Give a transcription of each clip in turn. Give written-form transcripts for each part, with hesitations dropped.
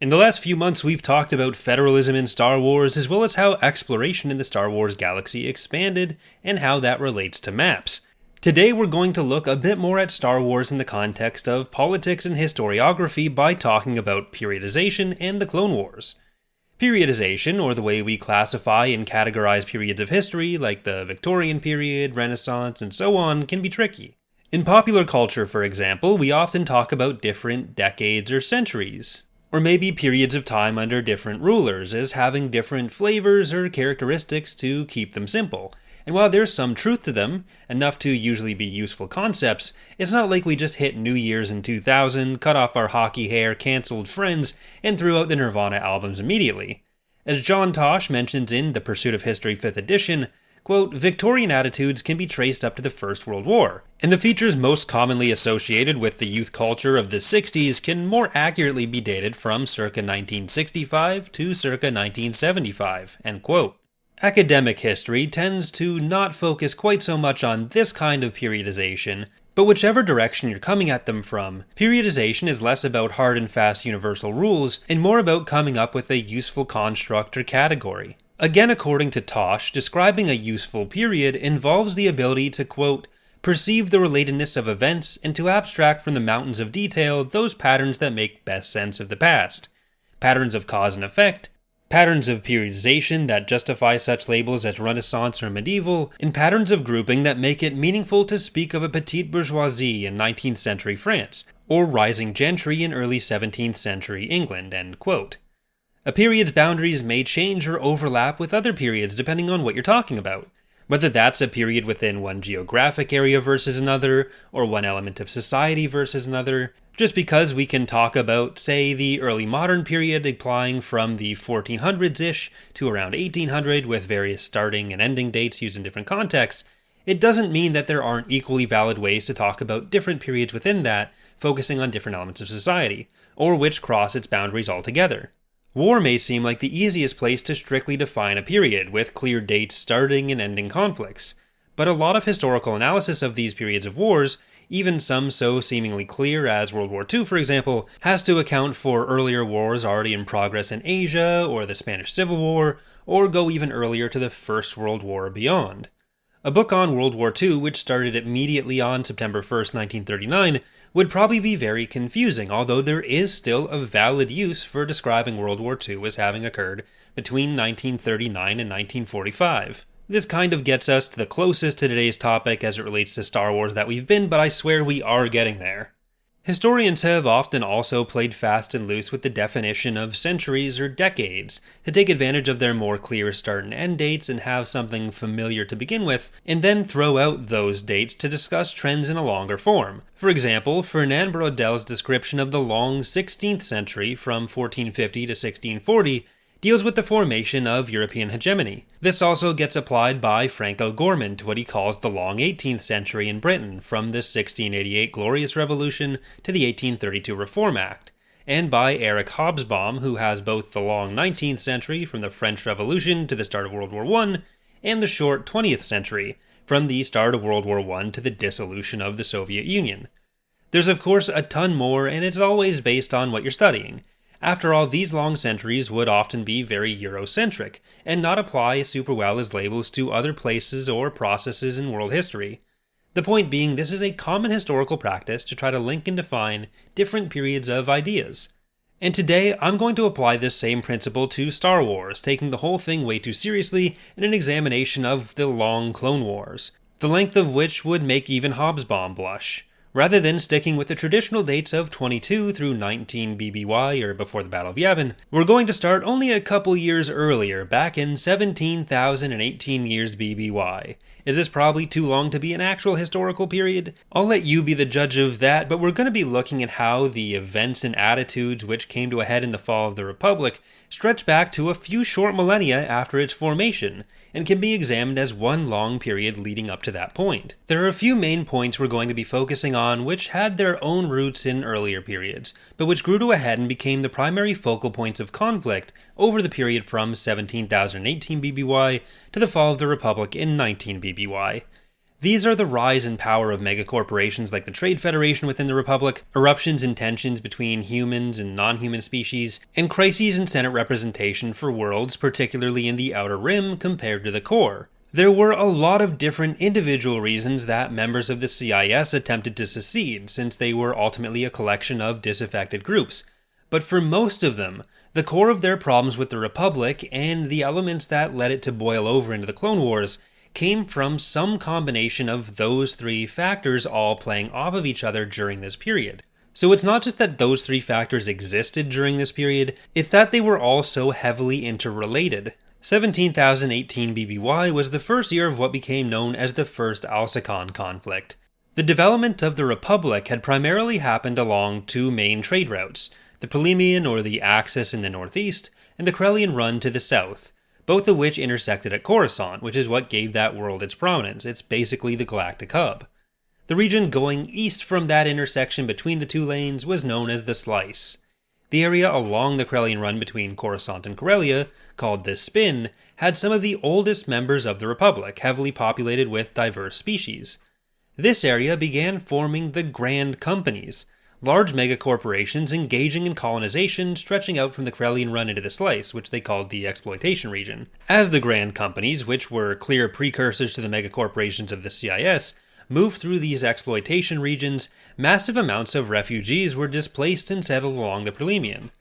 In the last few months, we've talked about federalism in Star Wars, as well as how exploration in the Star Wars galaxy expanded, and how that relates to maps. Today, we're going to look a bit more at Star Wars in the context of politics and historiography by talking about periodization and the Clone Wars. Periodization, or the way we classify and categorize periods of history, like the Victorian period, Renaissance, and so on, can be tricky. In popular culture, for example, we often talk about different decades or centuries, or maybe periods of time under different rulers as having different flavors or characteristics to keep them simple. And while there's some truth to them, enough to usually be useful concepts, it's not like we just hit New Year's in 2000, cut off our hockey hair, cancelled Friends, and threw out the Nirvana albums immediately. As John Tosh mentions in The Pursuit of History 5th edition, quote, Victorian attitudes can be traced up to the First World War, and the features most commonly associated with the youth culture of the 60s can more accurately be dated from circa 1965 to circa 1975, end quote. Academic history tends to not focus quite so much on this kind of periodization, but whichever direction you're coming at them from, periodization is less about hard and fast universal rules and more about coming up with a useful construct or category. Again, according to Tosh, describing a useful period involves the ability to, quote, perceive the relatedness of events and to abstract from the mountains of detail those patterns that make best sense of the past. Patterns of cause and effect, patterns of periodization that justify such labels as Renaissance or medieval, and patterns of grouping that make it meaningful to speak of a petite bourgeoisie in 19th century France, or rising gentry in early 17th century England, end quote. A period's boundaries may change or overlap with other periods depending on what you're talking about, whether that's a period within one geographic area versus another, or one element of society versus another. Just because we can talk about, say, the early modern period applying from the 1400s-ish to around 1800 with various starting and ending dates used in different contexts, it doesn't mean that there aren't equally valid ways to talk about different periods within that, focusing on different elements of society, or which cross its boundaries altogether. War may seem like the easiest place to strictly define a period, with clear dates starting and ending conflicts, but a lot of historical analysis of these periods of wars, even some so seemingly clear as World War II for example, has to account for earlier wars already in progress in Asia, or the Spanish Civil War, or go even earlier to the First World War or beyond. A book on World War II, which started immediately on September 1st, 1939, would probably be very confusing, although there is still a valid use for describing World War II as having occurred between 1939 and 1945. This kind of gets us to the closest to today's topic as it relates to Star Wars that we've been, but I swear we are getting there. Historians have often also played fast and loose with the definition of centuries or decades, to take advantage of their more clear start and end dates and have something familiar to begin with, and then throw out those dates to discuss trends in a longer form. For example, Fernand Brauddel's description of the long 16th century from 1450 to 1640 deals with the formation of European hegemony. This also gets applied by Frank O'Gorman to what he calls the long 18th century in Britain, from the 1688 Glorious Revolution to the 1832 Reform Act, and by Eric Hobsbawm, who has both the long 19th century from the French Revolution to the start of World War I, and the short 20th century, from the start of World War I to the dissolution of the Soviet Union. There's of course a ton more, and it's always based on what you're studying. After all, these long centuries would often be very Eurocentric, and not apply super well as labels to other places or processes in world history. The point being, this is a common historical practice to try to link and define different periods of ideas. And today, I'm going to apply this same principle to Star Wars, taking the whole thing way too seriously in an examination of the long Clone Wars, the length of which would make even Hobsbawm blush. Rather than sticking with the traditional dates of 22 through 19 BBY or before the Battle of Yavin, we're going to start only a couple years earlier, back in 17,018 years BBY. Is this probably too long to be an actual historical period? I'll let you be the judge of that, but we're going to be looking at how the events and attitudes which came to a head in the fall of the Republic stretch back to a few short millennia after its formation, and can be examined as one long period leading up to that point. There are a few main points we're going to be focusing on which had their own roots in earlier periods, but which grew to a head and became the primary focal points of conflict over the period from 17,018 BBY to the fall of the Republic in 19 BBY. These are the rise in power of megacorporations like the Trade Federation within the Republic, eruptions in tensions between humans and non-human species, and crises in Senate representation for worlds, particularly in the Outer Rim compared to the core. There were a lot of different individual reasons that members of the CIS attempted to secede, since they were ultimately a collection of disaffected groups. But for most of them, the core of their problems with the Republic, and the elements that led it to boil over into the Clone Wars, came from some combination of those three factors all playing off of each other during this period. So it's not just that those three factors existed during this period, it's that they were all so heavily interrelated. 17,018 BBY was the first year of what became known as the First Alsakan conflict. The development of the Republic had primarily happened along two main trade routes, the Ptolemaian or the Axis in the northeast, and the Corellian Run to the south, both of which intersected at Coruscant, which is what gave that world its prominence. It's basically the galactic hub. The region going east from that intersection between the two lanes was known as the Slice. The area along the Corellian Run between Coruscant and Corellia, called the Spin, had some of the oldest members of the Republic, heavily populated with diverse species. This area began forming the Grand Companies, large megacorporations engaging in colonization stretching out from the Corellian Run into the Slice, which they called the Exploitation Region. As the Grand Companies, which were clear precursors to the megacorporations of the CIS, moved through these exploitation regions, massive amounts of refugees were displaced and settled along the Ptolemaian.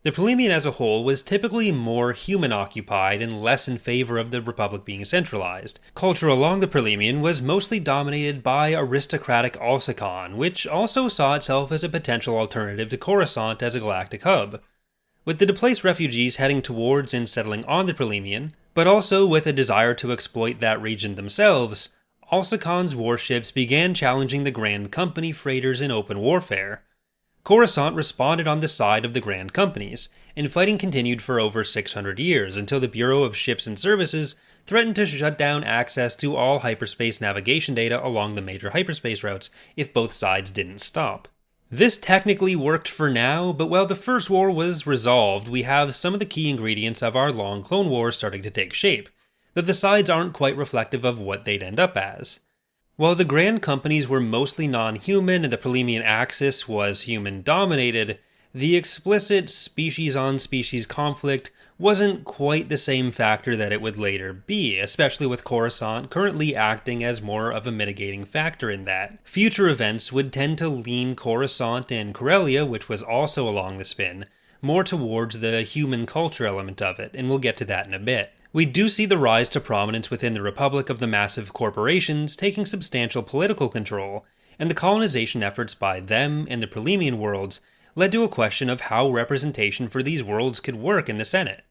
The Ptolemaian as a whole was typically more human-occupied and less in favor of the Republic being centralized. Culture along the Ptolemaian was mostly dominated by aristocratic Alsakan, which also saw itself as a potential alternative to Coruscant as a galactic hub. With the displaced refugees heading towards and settling on the Ptolemaian, but also with a desire to exploit that region themselves, Alsakan's warships began challenging the Grand Company freighters in open warfare. Coruscant responded on the side of the Grand Companies, and fighting continued for over 600 years until the Bureau of Ships and Services threatened to shut down access to all hyperspace navigation data along the major hyperspace routes if both sides didn't stop. This technically worked for now, but while the First War was resolved, we have some of the key ingredients of our long Clone Wars starting to take shape, though the sides aren't quite reflective of what they'd end up as. While the Grand Companies were mostly non-human and the Ptolemaian Axis was human-dominated, the explicit species-on-species conflict wasn't quite the same factor that it would later be, especially with Coruscant currently acting as more of a mitigating factor in that. Future events would tend to lean Coruscant and Corellia, which was also along the Spin, more towards the human culture element of it, and we'll get to that in a bit. We do see the rise to prominence within the Republic of the massive corporations taking substantial political control, and the colonization efforts by them and the Ptolemaian worlds led to a question of how representation for these worlds could work in the Senate.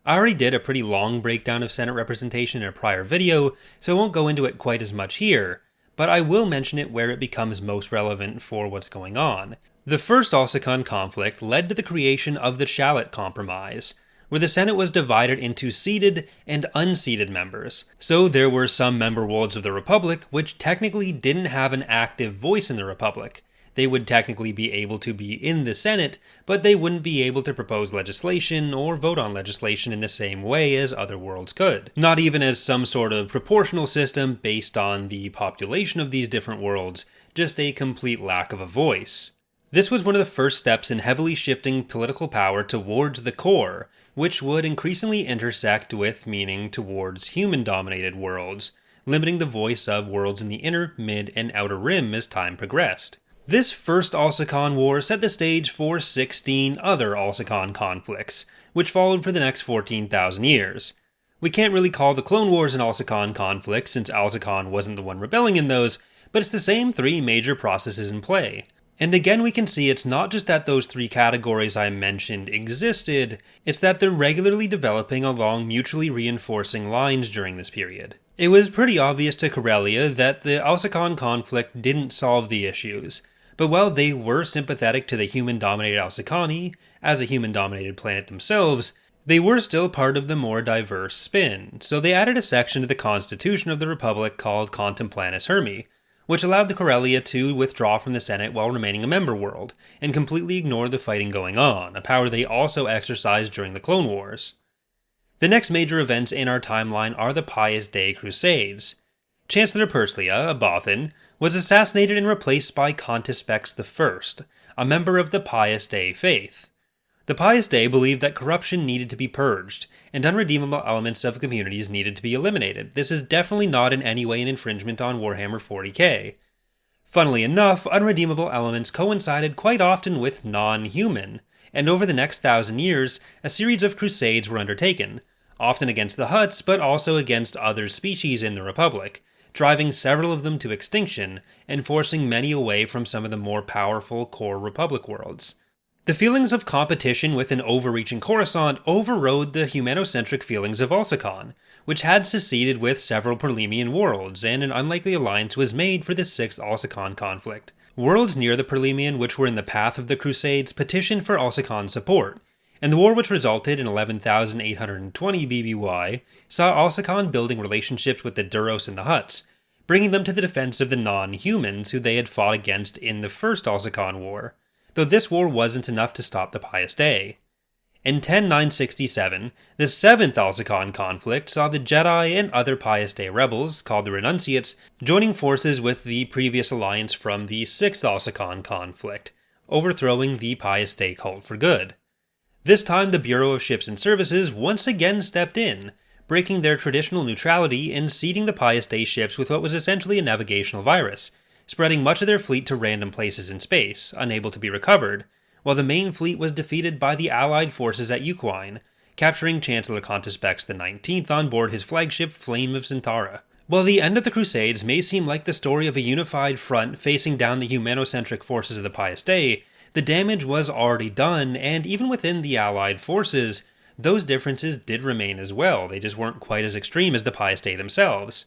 I already did a pretty long breakdown of Senate representation in a prior video, so I won't go into it quite as much here, but I will mention it where it becomes most relevant for what's going on. The first Alsakan conflict led to the creation of the Shallot Compromise, where the Senate was divided into seated and unseated members. So there were some member worlds of the Republic which technically didn't have an active voice in the Republic. They would technically be able to be in the Senate, but they wouldn't be able to propose legislation or vote on legislation in the same way as other worlds could. Not even as some sort of proportional system based on the population of these different worlds, just a complete lack of a voice. This was one of the first steps in heavily shifting political power towards the core, which would increasingly intersect with meaning towards human-dominated worlds, limiting the voice of worlds in the inner, mid, and outer rim as time progressed. This first Alsakan War set the stage for 16 other Alsakan conflicts, which followed for the next 14,000 years. We can't really call the Clone Wars an Alsakan conflict since Alsakan wasn't the one rebelling in those, but it's the same three major processes in play. And again we can see it's not just that those three categories I mentioned existed, it's that they're regularly developing along mutually reinforcing lines during this period. It was pretty obvious to Corellia that the Alsakan conflict didn't solve the issues, but while they were sympathetic to the human-dominated Alsakani, as a human-dominated planet themselves, they were still part of the more diverse Spin, so they added a section to the Constitution of the Republic called Contemplanus Hermi, which allowed the Corellia to withdraw from the Senate while remaining a member world, and completely ignore the fighting going on, a power they also exercised during the Clone Wars. The next major events in our timeline are the Pious Day Crusades. Chancellor Perslia, a Bothan, was assassinated and replaced by Contispex I, a member of the Pious Day faith. The Pious Day believed that corruption needed to be purged, and unredeemable elements of communities needed to be eliminated. This is definitely not in any way an infringement on Warhammer 40k. Funnily enough, unredeemable elements coincided quite often with non-human, and over the next 1,000 years, a series of crusades were undertaken, often against the Hutts, but also against other species in the Republic, driving several of them to extinction, and forcing many away from some of the more powerful core Republic worlds. The feelings of competition with an overreaching Coruscant overrode the humanocentric feelings of Alsakan, which had seceded with several Perlemian worlds, and an unlikely alliance was made for the 6th Alsakan conflict. Worlds near the Perlemian which were in the path of the Crusades petitioned for Alsakan support, and the war which resulted in 11,820 BBY saw Alsakan building relationships with the Duros and the Hutts, bringing them to the defense of the non-humans who they had fought against in the first Alsakan War, though this war wasn't enough to stop the Pious Day. In 10967, the 7th Alsakan conflict saw the Jedi and other Pious Day rebels, called the Renunciates, joining forces with the previous alliance from the 6th Alsakan conflict, overthrowing the Pious Day cult for good. This time the Bureau of Ships and Services once again stepped in, breaking their traditional neutrality and seeding the Pious Day ships with what was essentially a navigational virus, spreading much of their fleet to random places in space, unable to be recovered, while the main fleet was defeated by the Allied forces at Euquine, capturing Chancellor Contispex XIX on board his flagship Flame of Centaura. While the end of the Crusades may seem like the story of a unified front facing down the humanocentric forces of the Pious Day, the damage was already done, and even within the Allied forces, those differences did remain as well, they just weren't quite as extreme as the Pious Day themselves.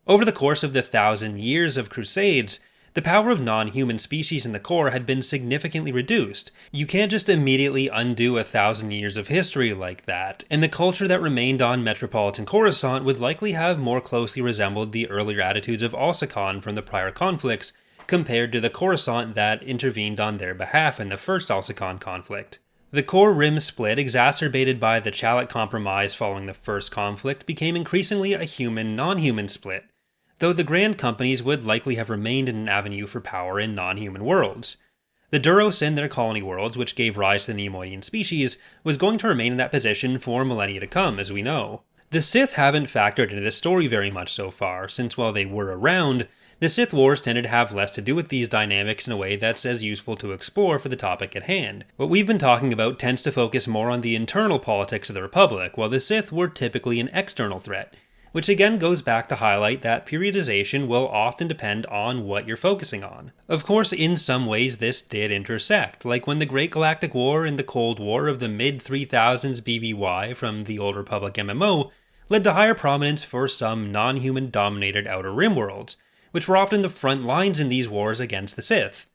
Over the course of the 1,000 years of Crusades, the power of non-human species in the core had been significantly reduced. You can't just immediately undo 1,000 years of history like that, and the culture that remained on Metropolitan Coruscant would likely have more closely resembled the earlier attitudes of Alsakan from the prior conflicts, compared to the Coruscant that intervened on their behalf in the first Alsakan conflict. The core rim split, exacerbated by the Chalak Compromise following the first conflict, became increasingly a human-non-human split, though the Grand Companies would likely have remained in an avenue for power in non-human worlds. The Duros and their colony worlds, which gave rise to the Neimoidian species, was going to remain in that position for millennia to come, as we know. The Sith haven't factored into this story very much so far, since while they were around, the Sith Wars tended to have less to do with these dynamics in a way that's as useful to explore for the topic at hand. What we've been talking about tends to focus more on the internal politics of the Republic, while the Sith were typically an external threat, which again goes back to highlight that periodization will often depend on what you're focusing on. Of course, in some ways this did intersect, like when the Great Galactic War and the Cold War of the mid-3000s BBY from the Old Republic MMO led to higher prominence for some non-human dominated Outer Rim worlds, which were often the front lines in these wars against the Sith.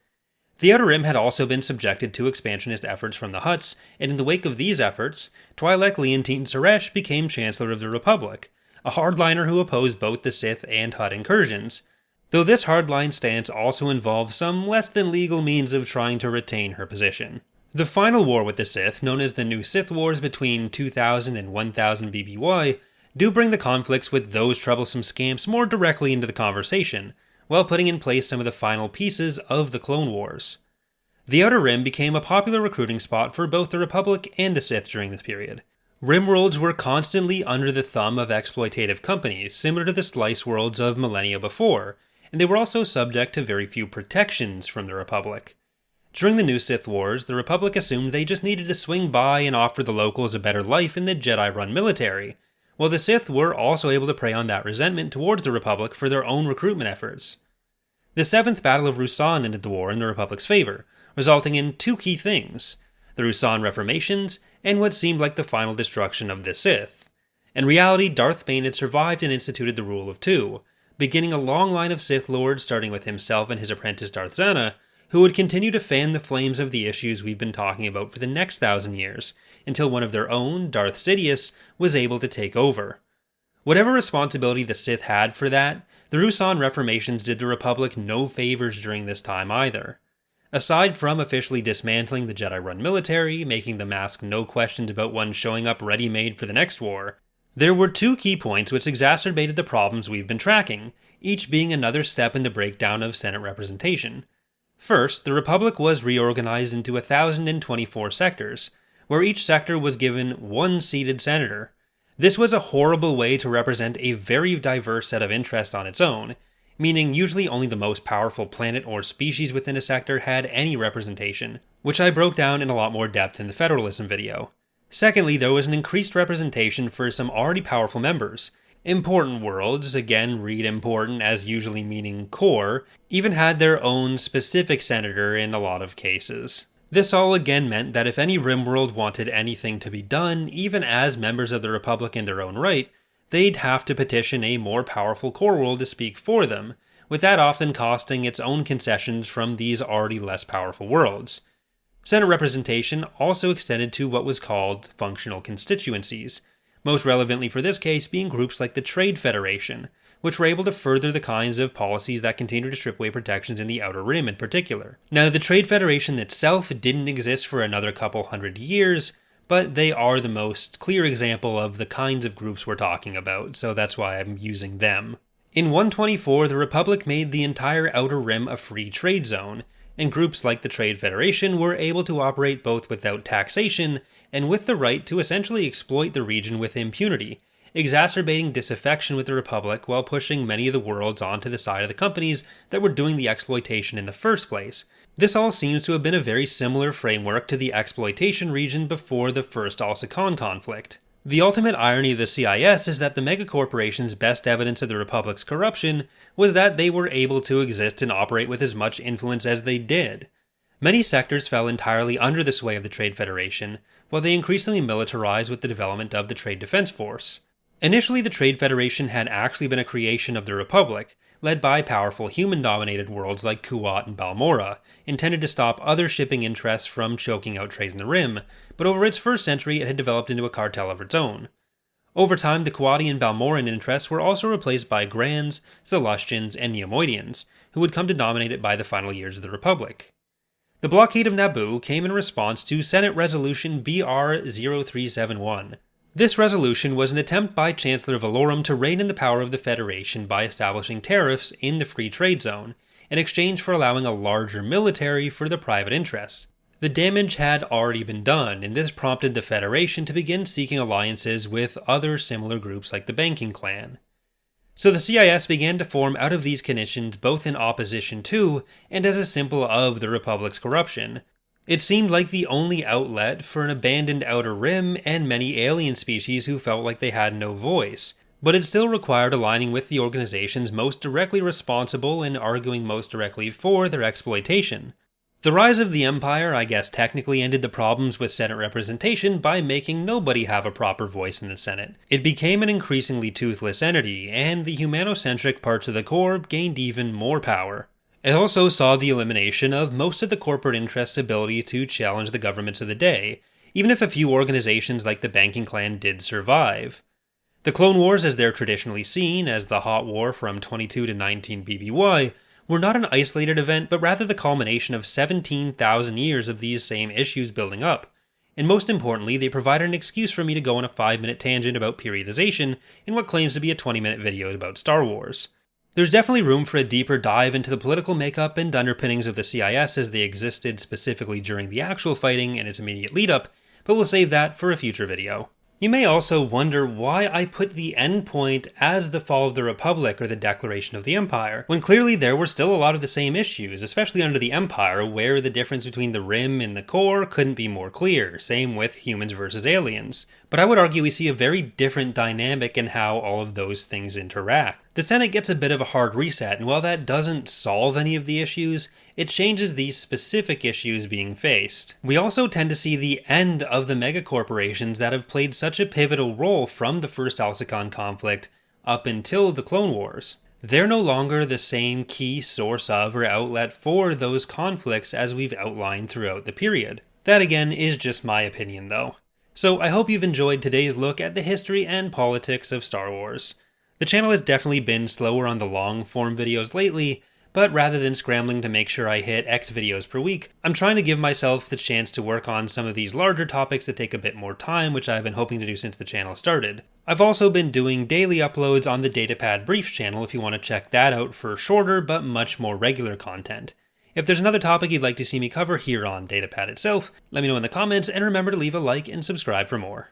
The Outer Rim had also been subjected to expansionist efforts from the Hutts, and in the wake of these efforts, Twi'lek Leontine Saresh became Chancellor of the Republic, a hardliner who opposed both the Sith and Hutt incursions, though this hardline stance also involved some less than legal means of trying to retain her position. The final war with the Sith, known as the New Sith Wars between 2000 and 1000 BBY, do bring the conflicts with those troublesome scamps more directly into the conversation, while putting in place some of the final pieces of the Clone Wars. The Outer Rim became a popular recruiting spot for both the Republic and the Sith during this period. Rimworlds were constantly under the thumb of exploitative companies, similar to the slice worlds of millennia before, and they were also subject to very few protections from the Republic. During the New Sith Wars, the Republic assumed they just needed to swing by and offer the locals a better life in the Jedi-run military, while the Sith were also able to prey on that resentment towards the Republic for their own recruitment efforts. The 7th Battle of Ruusan ended the war in the Republic's favor, resulting in two key things: the Ruusan Reformations and what seemed like the final destruction of the Sith. In reality, Darth Bane had survived and instituted the Rule of Two, beginning a long line of Sith Lords starting with himself and his apprentice Darth Zana, who would continue to fan the flames of the issues we've been talking about for the next 1,000 years, until one of their own, Darth Sidious, was able to take over. Whatever responsibility the Sith had for that, the Ruusan Reformations did the Republic no favors during this time either. Aside from officially dismantling the Jedi-run military, making them ask no questions about one showing up ready-made for the next war, There were two key points which exacerbated the problems we've been tracking, each being another step in the breakdown of Senate representation. First, the Republic was reorganized into 1,024 sectors, where each sector was given one seated senator. This was a horrible way to represent a very diverse set of interests on its own, meaning usually only the most powerful planet or species within a sector had any representation, which I broke down in a lot more depth in the federalism video. Secondly, there was an increased representation for some already powerful members. Important worlds, again read important as usually meaning core, even had their own specific senator in a lot of cases. This all again meant that if any rim world wanted anything to be done, even as members of the Republic in their own right, they'd have to petition a more powerful core world to speak for them, with that often costing its own concessions from these already less powerful worlds. Senate representation also extended to what was called functional constituencies, most relevantly for this case being groups like the Trade Federation, which were able to further the kinds of policies that continued to strip away protections in the Outer Rim in particular. Now, the Trade Federation itself didn't exist for another couple hundred years, but they are the most clear example of the kinds of groups we're talking about, so that's why I'm using them. In 124, the Republic made the entire Outer Rim a free trade zone, and groups like the Trade Federation were able to operate both without taxation and with the right to essentially exploit the region with impunity, exacerbating disaffection with the Republic while pushing many of the worlds onto the side of the companies that were doing the exploitation in the first place. This all seems to have been a very similar framework to the exploitation region before the first Alsakan conflict. The ultimate irony of the CIS is that the megacorporations' best evidence of the Republic's corruption was that they were able to exist and operate with as much influence as they did. Many sectors fell entirely under the sway of the Trade Federation, while they increasingly militarized with the development of the Trade Defense Force. Initially, the Trade Federation had actually been a creation of the Republic, led by powerful human-dominated worlds like Kuat and Balmora, intended to stop other shipping interests from choking out trade in the Rim, but over its first century it had developed into a cartel of its own. Over time, the Kuati and Balmoran interests were also replaced by Grands, Zalustians, and Neomoidians, who would come to dominate it by the final years of the Republic. The blockade of Naboo came in response to Senate Resolution BR 0371. This resolution was an attempt by Chancellor Valorum to rein in the power of the Federation by establishing tariffs in the free trade zone, in exchange for allowing a larger military for the private interests. The damage had already been done, and this prompted the Federation to begin seeking alliances with other similar groups like the Banking Clan. So the CIS began to form out of these conditions both in opposition to and as a symbol of the Republic's corruption. It seemed like the only outlet for an abandoned Outer Rim and many alien species who felt like they had no voice, but it still required aligning with the organizations most directly responsible and arguing most directly for their exploitation. The rise of the Empire, I guess, technically ended the problems with Senate representation by making nobody have a proper voice in the Senate. It became an increasingly toothless entity, and the humanocentric parts of the core gained even more power. It also saw the elimination of most of the corporate interests' ability to challenge the governments of the day, even if a few organizations like the Banking Clan did survive. The Clone Wars, as they're traditionally seen as the Hot War from 22 to 19 BBY, were not an isolated event, but rather the culmination of 17,000 years of these same issues building up. And most importantly, they provided an excuse for me to go on a 5-minute tangent about periodization in what claims to be a 20-minute video about Star Wars. There's definitely room for a deeper dive into the political makeup and underpinnings of the CIS as they existed specifically during the actual fighting and its immediate lead-up, but we'll save that for a future video. You may also wonder why I put the endpoint as the fall of the Republic or the declaration of the Empire, when clearly there were still a lot of the same issues, especially under the Empire, where the difference between the Rim and the core couldn't be more clear, same with humans versus aliens. But I would argue we see a very different dynamic in how all of those things interact. The Senate gets a bit of a hard reset, and while that doesn't solve any of the issues, it changes these specific issues being faced. We also tend to see the end of the megacorporations that have played such a pivotal role from the first Alsakan conflict up until the Clone Wars. They're no longer the same key source of or outlet for those conflicts as we've outlined throughout the period. That again is just my opinion though. So I hope you've enjoyed today's look at the history and politics of Star Wars. The channel has definitely been slower on the long-form videos lately, but rather than scrambling to make sure I hit X videos per week, I'm trying to give myself the chance to work on some of these larger topics that take a bit more time, which I've been hoping to do since the channel started. I've also been doing daily uploads on the Datapad Briefs channel if you want to check that out for shorter but much more regular content. If there's another topic you'd like to see me cover here on Datapad itself, let me know in the comments, and remember to leave a like and subscribe for more.